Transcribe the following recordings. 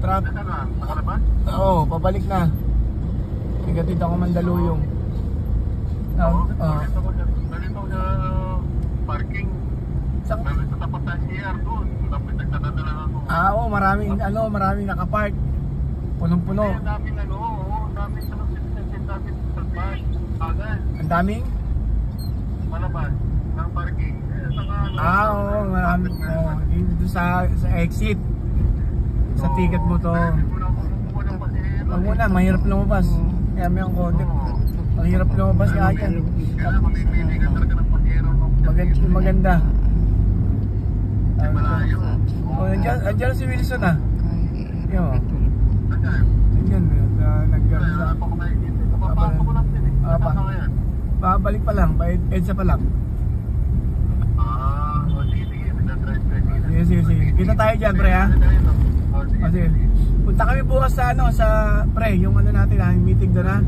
Traffic. Ano na? Nakalabas? Oo, pabalik na. Tigatid ako Mandaluyong. Nalito ko sa parking. Sa Nalito tapat sa CR doon. Tapos nagtatanda lang ako. oo, maraming nakapark. Punong-puno. Ang daming daming sa park. Agad. Ang daming? Malabas ng parking. Oo, marami. Dito sa exit. Sa ticket mo to. Huwag muna, mahirap lumabas. Kaya may ang konti. Mahirap lumabas nga yan. Maganda. Andiyan si Wilson ah. Yan o. Andiyan. Babalik pa lang. EDSA pa lang. Sige. Kita tayo dyan, pre ha. Sige. Punta kami bukas sa sa pre, yung natin ha, yung meeting doon ha.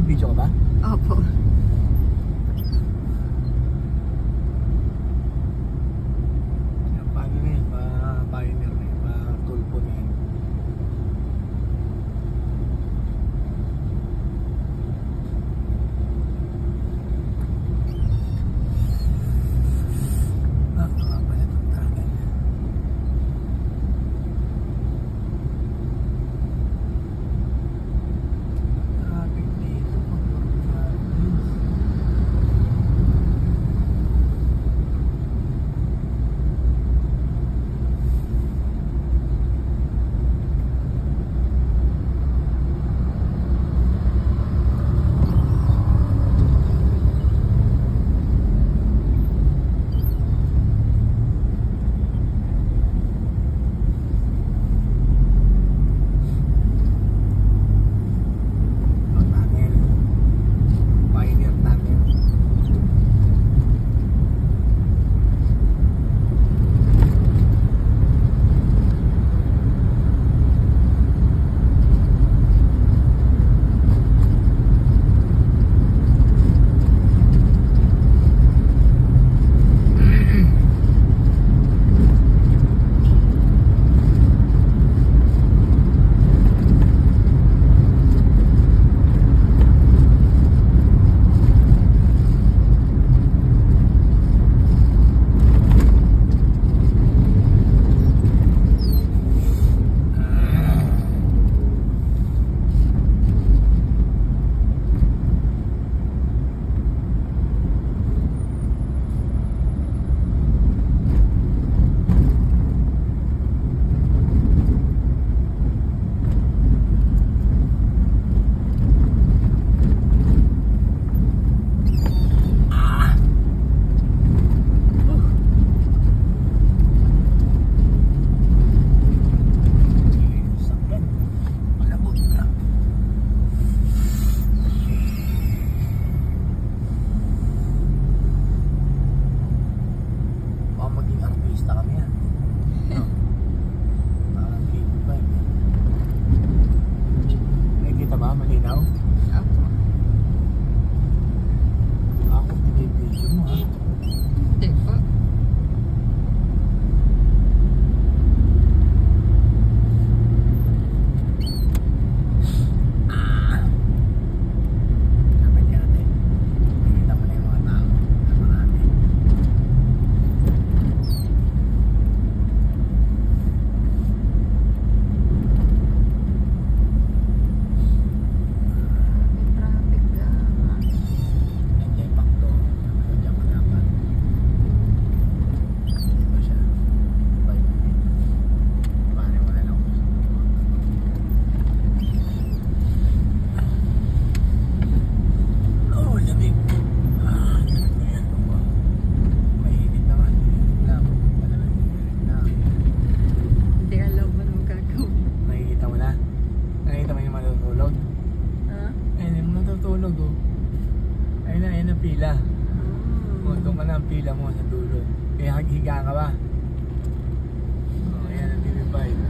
Video ka ba? Opo. Ayun ang pila. O, doon ka na ang pila mo sa dulo. Higa ka ba? O, ayan ang TV5.